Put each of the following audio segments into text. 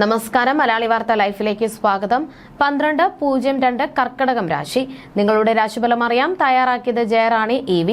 നമസ്കാരം. മലയാളി വാർത്ത ലൈഫിലേക്ക് സ്വാഗതം. 12-02 കർക്കിടകം രാശി. നിങ്ങളുടെ രാശിഫലം അറിയാം. തയ്യാറാക്കിയത് ജയറാണി EV.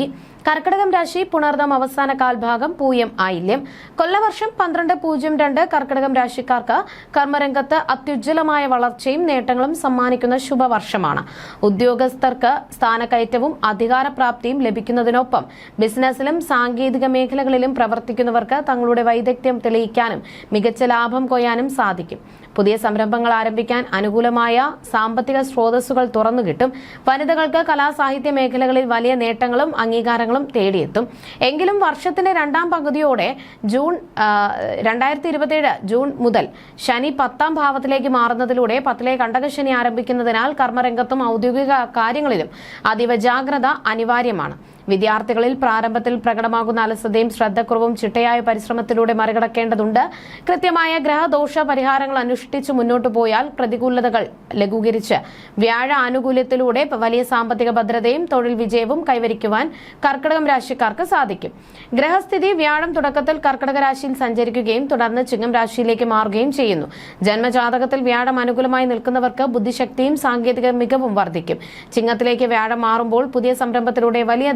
കർക്കിടകം രാശി പുണർദം അവസാന കാൽഭാഗം പൂയം ആയില്യം. കൊല്ലവർഷം 12-02 കർക്കിടകം രാശിക്കാർക്ക് കർമ്മരംഗത്ത് അത്യുജ്വലമായ വളർച്ചയും നേട്ടങ്ങളും സമ്മാനിക്കുന്ന ശുഭവർഷമാണ്. ഉദ്യോഗസ്ഥർക്ക് സ്ഥാനക്കയറ്റവും അധികാരപ്രാപ്തിയും ലഭിക്കുന്നതിനൊപ്പം ബിസിനസ്സിലും സാങ്കേതിക മേഖലകളിലും പ്രവർത്തിക്കുന്നവർക്ക് തങ്ങളുടെ വൈദഗ്ധ്യം തെളിയിക്കാനും മികച്ച ലാഭം കൊയ്യാനും സാധിക്കും. പുതിയ സംരംഭങ്ങൾ ആരംഭിക്കാൻ അനുകൂലമായ സാമ്പത്തിക സ്രോതസ്സുകൾ തുറന്നുകിട്ടും. വനിതകൾക്ക് കലാസാഹിത്യ മേഖലകളിൽ വലിയ നേട്ടങ്ങളും അംഗീകാരങ്ങളും തേടിയെത്തും. എങ്കിലും വർഷത്തിന്റെ രണ്ടാം പകുതിയോടെ 2027 ജൂൺ മുതൽ ശനി 10ാം ഭാവത്തിലേക്ക് മാറുന്നതിലൂടെ 10ലെ കണ്ടകശനി ആരംഭിക്കുന്നതിനാൽ കർമ്മരംഗത്തും ഔദ്യോഗിക കാര്യങ്ങളിലും അതീവ ജാഗ്രത അനിവാര്യമാണ്. വിദ്യാർത്ഥികളിൽ പ്രാരംഭത്തിൽ പ്രകടമാകുന്ന അലസതയും ശ്രദ്ധക്കുറവും ചിട്ടയായ പരിശ്രമത്തിലൂടെ മറികടക്കേണ്ടതുണ്ട്. കൃത്യമായ ഗ്രഹദോഷ പരിഹാരങ്ങൾ അനുഷ്ഠിച്ച് മുന്നോട്ടു പോയാൽ പ്രതികൂലതകൾ ലഘൂകരിച്ച് വ്യാഴ ആനുകൂല്യത്തിലൂടെ വലിയ സാമ്പത്തിക ഭദ്രതയും തൊഴിൽ വിജയവും കൈവരിക്കുവാൻ കർക്കിടകം രാശിക്കാർക്ക് സാധിക്കും. ഗ്രഹസ്ഥിതി വ്യാഴം തുടക്കത്തിൽ കർക്കിടക രാശിയിൽ സഞ്ചരിക്കുകയും തുടർന്ന് ചിങ്ങം രാശിയിലേക്ക് മാറുകയും ചെയ്യുന്നു. ജന്മജാതകത്തിൽ വ്യാഴം അനുകൂലമായി നിൽക്കുന്നവർക്ക് ബുദ്ധിശക്തിയും സാങ്കേതിക മികവും വർദ്ധിക്കും. ചിങ്ങത്തിലേക്ക് വ്യാഴം മാറുമ്പോൾ പുതിയ സംരംഭത്തിലൂടെ വലിയ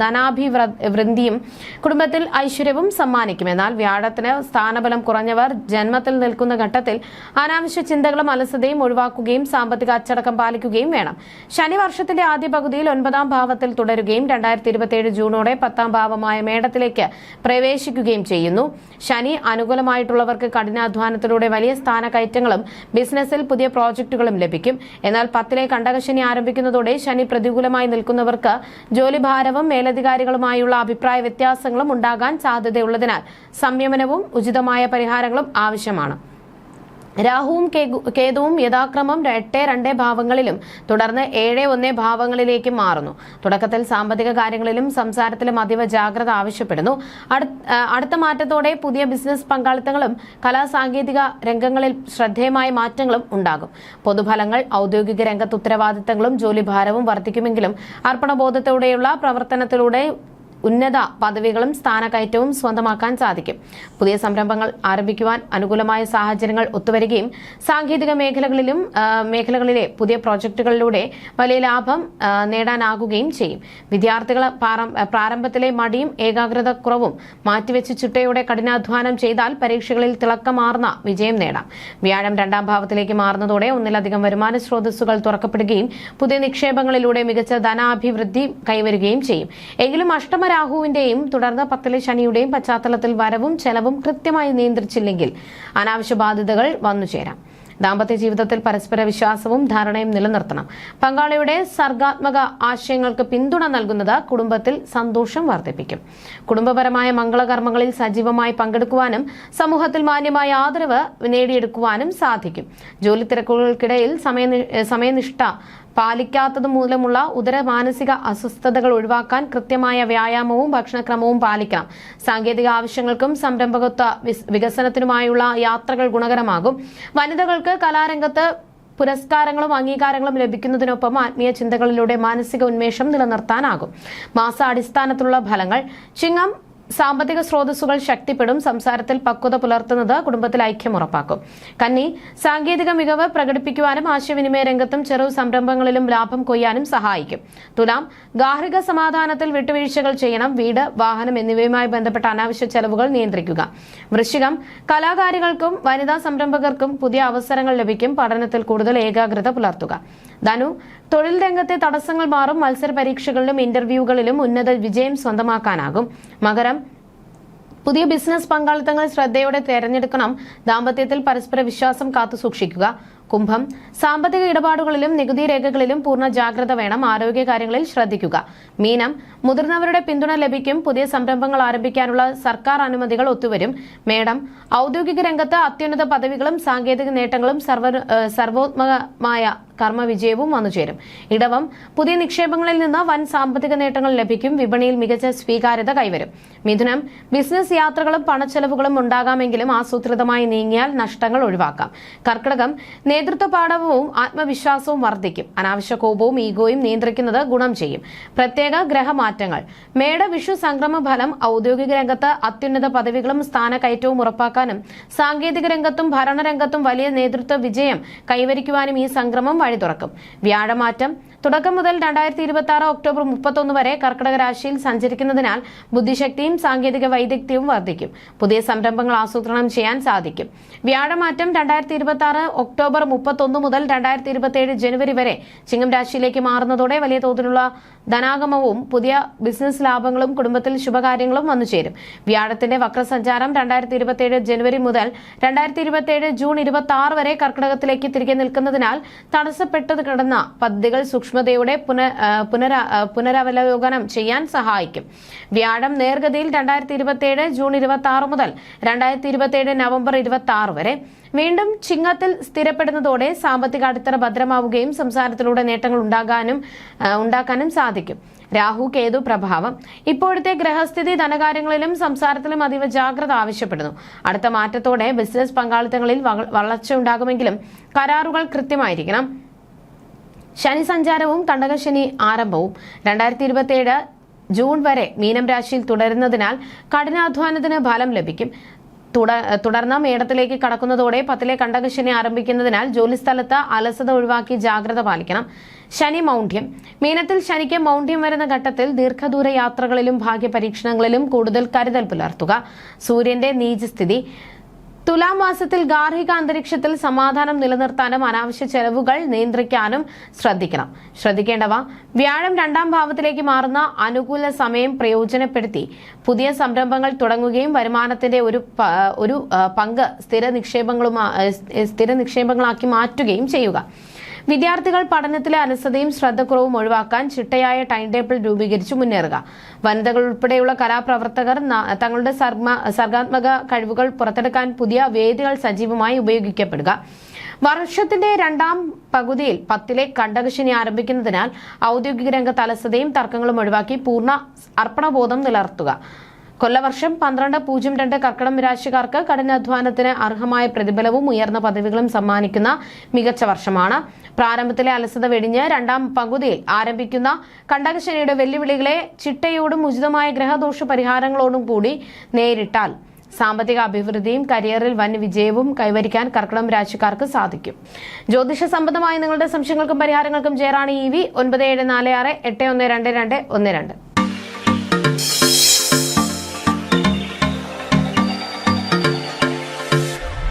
ധനാഭിവൃദ്ധിയും കുടുംബത്തിൽ ഐശ്വര്യവും സമ്മാനിക്കും. എന്നാൽ വ്യാഴത്തിന് സ്ഥാനബലം കുറഞ്ഞവർ ജന്മത്തിൽ നിൽക്കുന്ന ഘട്ടത്തിൽ അനാവശ്യ ചിന്തകളും അലസതയും ഒഴിവാക്കുകയും സാമ്പത്തിക അച്ചടക്കം പാലിക്കുകയും വേണം. ശനി വർഷത്തിന്റെ ആദ്യ പകുതിയിൽ 9ാം ഭാവത്തിൽ തുടരുകയും 2027 ജൂണോടെ 10ാം ഭാവമായ മേടത്തിലേക്ക് പ്രവേശിക്കുകയും ചെയ്യുന്നു. ശനി അനുകൂലമായിട്ടുള്ളവർക്ക് കഠിനാധ്വാനത്തിലൂടെ വലിയ സ്ഥാനക്കയറ്റങ്ങളും ബിസിനസ്സിൽ പുതിയ പ്രോജക്ടുകളും ലഭിക്കും. എന്നാൽ 10ലെ കണ്ടകശനി ആരംഭിക്കുന്നതോടെ ശനി പ്രതികൂലമായി നിൽക്കുന്നവർക്ക് ജോലിഭാരവും മേലധികാരികളുമായുള്ള അഭിപ്രായ വ്യത്യാസങ്ങളും ഉണ്ടാകാൻ സാധ്യതയുള്ളതിനാൽ സംയമനവും ഉചിതമായ പരിഹാരങ്ങളും ആവശ്യമാണ്. രാഹുവും കേതുവും യഥാക്രമം 8-2 ഭാവങ്ങളിലും തുടർന്ന് 7-1 ഭാവങ്ങളിലേക്കും മാറുന്നു. തുടക്കത്തിൽ സാമ്പത്തിക കാര്യങ്ങളിലും സംസാരത്തിലും അതീവ ജാഗ്രത ആവശ്യപ്പെടുന്നു. അടുത്ത മാറ്റത്തോടെ പുതിയ ബിസിനസ് പങ്കാളിത്തങ്ങളും കലാസാങ്കേതിക രംഗങ്ങളിൽ ശ്രദ്ധേയമായ മാറ്റങ്ങളും ഉണ്ടാകും. പൊതുഫലങ്ങൾ, ഔദ്യോഗിക രംഗത്ത് ഉത്തരവാദിത്തങ്ങളും ജോലിഭാരവും വർദ്ധിക്കുമെങ്കിലും അർപ്പണബോധത്തോടെയുള്ള പ്രവർത്തനത്തിലൂടെ ഉന്നത പദവികളും സ്ഥാനക്കയറ്റവും സ്വന്തമാക്കാൻ സാധിക്കും. പുതിയ സംരംഭങ്ങൾ ആരംഭിക്കുവാൻ അനുകൂലമായ സാഹചര്യങ്ങൾ ഒത്തുവരികയും സാങ്കേതിക മേഖലകളിലെ പുതിയ പ്രോജക്ടുകളിലൂടെ വലിയ ലാഭം നേടാനാകുകയും ചെയ്യും. വിദ്യാർത്ഥികൾ പ്രാരംഭത്തിലെ മടിയും ഏകാഗ്രത കുറവും മാറ്റിവെച്ച് ചിട്ടയോടെ കഠിനാധ്വാനം ചെയ്താൽ പരീക്ഷകളിൽ തിളക്കമാർന്ന വിജയം നേടാം. വ്യാഴം 2ാം ഭാവത്തിലേക്ക് മാറുന്നതോടെ ഒന്നിലധികം വരുമാന സ്രോതസ്സുകൾ തുറക്കപ്പെടുകയും പുതിയ നിക്ഷേപങ്ങളിലൂടെ മികച്ച ധനാഭിവൃദ്ധി കൈവരുകയും ചെയ്യും. എങ്കിലും രാഹുവിന്റെയും തുടർന്ന് 10ലെ ശനിയുടെയും പശ്ചാത്തലത്തിൽ വരവും ചെലവും കൃത്യമായി നിയന്ത്രിച്ചില്ലെങ്കിൽ അനാവശ്യ ബാധ്യതകൾ വന്നുചേരാം. ദാമ്പത്യ ജീവിതത്തിൽ പരസ്പര വിശ്വാസവും ധാരണയും നിലനിർത്തണം. പങ്കാളിയുടെ സർഗാത്മക ആശയങ്ങൾക്ക് പിന്തുണ നൽകുന്നത് കുടുംബത്തിൽ സന്തോഷം വർദ്ധിപ്പിക്കും. കുടുംബപരമായ മംഗളകർമ്മങ്ങളിൽ സജീവമായി പങ്കെടുക്കുവാനും സമൂഹത്തിൽ മാന്യമായ ആദരവ് നേടിയെടുക്കുവാനും സാധിക്കും. ജോലി തിരക്കുകൾക്കിടയിൽ സമയനിഷ്ഠ പാലിക്കാത്തത് മൂലമുള്ള ഉദര മാനസിക അസ്വസ്ഥതകൾ ഒഴിവാക്കാൻ കൃത്യമായ വ്യായാമവും ഭക്ഷണക്രമവും പാലിക്കണം. സാങ്കേതിക ആവശ്യങ്ങൾക്കും സംരംഭകത്വ വികസനത്തിനുമായുള്ള യാത്രകൾ ഗുണകരമാകും. വനിതകൾക്ക് കലാരംഗത്ത് പുരസ്കാരങ്ങളും അംഗീകാരങ്ങളും ലഭിക്കുന്നതിനൊപ്പം ആത്മീയ ചിന്തകളിലൂടെ മാനസിക ഉന്മേഷം നിലനിർത്താനാകും. മാസാടിസ്ഥാനത്തിലുള്ള ഫലങ്ങൾ. ചിങ്ങം സാമ്പത്തിക സ്രോതസ്സുകൾ ശക്തിപ്പെടും. സംസാരത്തിൽ പക്വത പുലർത്തുന്നത് കുടുംബത്തിൽ ഐക്യം ഉറപ്പാക്കും. കന്നി സാങ്കേതിക മികവ് പ്രകടിപ്പിക്കുവാനും ആശയവിനിമയ രംഗത്തും ചെറു സംരംഭങ്ങളിലും ലാഭം കൊയ്യാനും സഹായിക്കും. തുലാം ഗാർഹിക സമാധാനത്തിൽ വിട്ടുവീഴ്ചകൾ ചെയ്യണം. വീട്, വാഹനം എന്നിവയുമായി ബന്ധപ്പെട്ട അനാവശ്യ ചെലവുകൾ നിയന്ത്രിക്കുക. വൃശ്ചികം കലാകാരികൾക്കും വനിതാ സംരംഭകർക്കും പുതിയ അവസരങ്ങൾ ലഭിക്കും. പഠനത്തിൽ കൂടുതൽ ഏകാഗ്രത പുലർത്തുക. ധനു തൊഴിൽ രംഗത്തെ തടസ്സങ്ങൾ മാറും. മത്സര പരീക്ഷകളിലും ഇന്റർവ്യൂകളിലും ഉന്നത വിജയം സ്വന്തമാക്കാനാകും. മകരം പുതിയ ബിസിനസ് പങ്കാളിത്തങ്ങൾ ശ്രദ്ധയോടെ തെരഞ്ഞെടുക്കണം. ദാമ്പത്യത്തിൽ പരസ്പര വിശ്വാസം കാത്തുസൂക്ഷിക്കുക. കുംഭം സാമ്പത്തിക ഇടപാടുകളിലും നികുതി രേഖകളിലും പൂർണ്ണ ജാഗ്രത വേണം. ആരോഗ്യകാര്യങ്ങളിൽ ശ്രദ്ധിക്കുക. മീനം മുതിർന്നവരുടെ പിന്തുണ ലഭിക്കും. പുതിയ സംരംഭങ്ങൾ ആരംഭിക്കാനുള്ള സർക്കാർ അനുമതികൾ ഒത്തുവരും. മേടം ഔദ്യോഗിക രംഗത്ത് അത്യുന്നത പദവികളും സാങ്കേതിക നേട്ടങ്ങളും സർവോത്മകമായ കർമ്മവിജയവും വന്നുചേരും. ഇടവം പുതിയ നിക്ഷേപങ്ങളിൽ നിന്ന് വൻ സാമ്പത്തിക നേട്ടങ്ങൾ ലഭിക്കും. വിപണിയിൽ മികച്ച സ്വീകാര്യത കൈവരും. മിഥുനം ബിസിനസ് യാത്രകളും പണച്ചെലവുകളും ഉണ്ടാകാമെങ്കിലും ആസൂത്രിതമായി നീങ്ങിയാൽ നഷ്ടങ്ങൾ ഒഴിവാക്കാം. കർക്കിടകം നേതൃത്വ പാടവവും ആത്മവിശ്വാസവും വർദ്ധിക്കും. അനാവശ്യ കോപവും ഈഗോയും നിയന്ത്രിക്കുന്നത് ഗുണം ചെയ്യും. പ്രത്യേക ഗ്രഹമാറ്റങ്ങൾ. മേട വിഷു സംക്രമ ഫലം ഔദ്യോഗിക രംഗത്ത് അത്യുന്നത പദവികളും സ്ഥാനക്കയറ്റവും ഉറപ്പാക്കാനും സാങ്കേതിക രംഗത്തും ഭരണരംഗത്തും വലിയ നേതൃത്വ വിജയം കൈവരിക്കുവാനും ഈ സംക്രമം വഴി തുറക്കും. വ്യാഴമാറ്റം തുടക്കം മുതൽ 2026 ഒക്ടോബർ 31 വരെ കർക്കിടക രാശിയിൽ സഞ്ചരിക്കുന്നതിനാൽ ബുദ്ധിശക്തിയും സാങ്കേതിക വൈദഗ്ധ്യവും വർദ്ധിക്കും. പുതിയ സംരംഭങ്ങൾ ആസൂത്രണം ചെയ്യാൻ സാധിക്കും. വ്യാഴമാറ്റം 2026 ഒക്ടോബർ 31 മുതൽ 2027 ജനുവരി വരെ ചിങ്ങം രാശിയിലേക്ക് മാറുന്നതോടെ വലിയ തോതിലുള്ള ധനാഗമവും പുതിയ ബിസിനസ് ലാഭങ്ങളും കുടുംബത്തിൽ ശുഭകാര്യങ്ങളും വന്നുചേരും. വ്യാഴത്തിന്റെ വക്രസഞ്ചാരം 2027 ജനുവരി മുതൽ 2027 ജൂൺ 26 വരെ കർക്കിടകത്തിലേക്ക് തിരികെ നിൽക്കുന്നതിനാൽ തടസ്സപ്പെട്ടു കിടന്ന പദ്ധതികൾ സൂക്ഷ്മതയോടെ പുനരവലോകനം ചെയ്യാൻ സഹായിക്കും. വ്യാഴം നേർഗതിയിൽ 2027 ജൂൺ 26 മുതൽ 2027 നവംബർ 26 വരെ വീണ്ടും ചിങ്ങത്തിൽ സ്ഥിരപ്പെടുന്നതോടെ സാമ്പത്തിക അടിത്തറ ഭദ്രമാവുകയും സംസാരത്തിലൂടെ നേട്ടങ്ങൾ ഉണ്ടാക്കാനും സാധിക്കും. രാഹു കേതു പ്രഭാവം. ഇപ്പോഴത്തെ ഗ്രഹസ്ഥിതി ധനകാര്യങ്ങളിലും സംസാരത്തിലും അതീവ ജാഗ്രത ആവശ്യപ്പെടുന്നു. അടുത്ത മാറ്റത്തോടെ ബിസിനസ് പങ്കാളിത്തങ്ങളിൽ വളർച്ച ഉണ്ടാകുമെങ്കിലും കരാറുകൾ കൃത്യമായിരിക്കണം. ശനി സഞ്ചാരവും കണ്ടകശനി ആരംഭവും 2027 ജൂൺ വരെ മീനം രാശിയിൽ തുടരുന്നതിനാൽ കഠിനാധ്വാനത്തിന് ഫലം ലഭിക്കും. തുടർന്ന് മേടത്തിലേക്ക് കടക്കുന്നതോടെ 10ലെ കണ്ടകശനി ആരംഭിക്കുന്നതിനാൽ ജോലിസ്ഥലത്ത് അലസത ഒഴിവാക്കി ജാഗ്രത പാലിക്കണം. ശനി മൗഢ്യം. മീനത്തിൽ ശനിക്ക് മൗഢ്യം വരുന്ന ഘട്ടത്തിൽ ദീർഘദൂര യാത്രകളിലും ഭാഗ്യ പരീക്ഷണങ്ങളിലും കൂടുതൽ കരുതൽ പുലർത്തുക. സൂര്യന്റെ നീചസ്ഥിതി. തുലാം മാസത്തിൽ ഗാർഹിക അന്തരീക്ഷത്തിൽ സമാധാനം നിലനിർത്താനും അനാവശ്യ ചെലവുകൾ നിയന്ത്രിക്കാനും ശ്രദ്ധിക്കേണ്ടവ. വ്യാഴം 2ാം ഭാവത്തിലേക്ക് മാറുന്ന അനുകൂല സമയം പ്രയോജനപ്പെടുത്തി പുതിയ സംരംഭങ്ങൾ തുടങ്ങുകയും വരുമാനത്തിന്റെ ഒരു പങ്ക് സ്ഥിര നിക്ഷേപങ്ങളാക്കി മാറ്റുകയും ചെയ്യുക. വിദ്യാർത്ഥികൾ പഠനത്തിലെ അലസതയും ശ്രദ്ധക്കുറവും ഒഴിവാക്കാൻ ചിട്ടയായ ടൈം ടേബിൾ രൂപീകരിച്ചു മുന്നേറുക. വനിതകൾ ഉൾപ്പെടെയുള്ള കലാപ്രവർത്തകർ തങ്ങളുടെ സർഗാത്മക കഴിവുകൾ പുറത്തെടുക്കാൻ പുതിയ വേദികൾ സജീവമായി ഉപയോഗിക്കപ്പെടുക. വർഷത്തിന്റെ 2ാം പകുതിയിൽ 10ലെ കണ്ടകശനി ആരംഭിക്കുന്നതിനാൽ ഔദ്യോഗിക രംഗത്ത് അലസതയും തർക്കങ്ങളും ഒഴിവാക്കി പൂർണ്ണ അർപ്പണബോധം നിലനിർത്തുക. കൊല്ലവർഷം 12-02 കർക്കിടകം രാശിക്കാർക്ക് കഠിനാധ്വാനത്തിന് അർഹമായ പ്രതിഫലവും ഉയർന്ന പദവികളും സമ്മാനിക്കുന്ന മികച്ച വർഷമാണ്. പ്രാരംഭത്തിലെ അലസത വെടിഞ്ഞ് 2ാം പകുതിയിൽ ആരംഭിക്കുന്ന കണ്ടകശനിയുടെ വെല്ലുവിളികളെ ചിട്ടയോടും ഉചിതമായ ഗ്രഹദോഷ പരിഹാരങ്ങളോടും കൂടി നേരിട്ടാൽ സാമ്പത്തിക അഭിവൃദ്ധിയും കരിയറിൽ വൻ വിജയവും കൈവരിക്കാൻ കർക്കിടകം രാശിക്കാർക്ക് സാധിക്കും. ജ്യോതിഷ സംബന്ധമായ നിങ്ങളുടെ സംശയങ്ങൾക്കും പരിഹാരങ്ങൾക്കും ജയറാണി EV 9746812212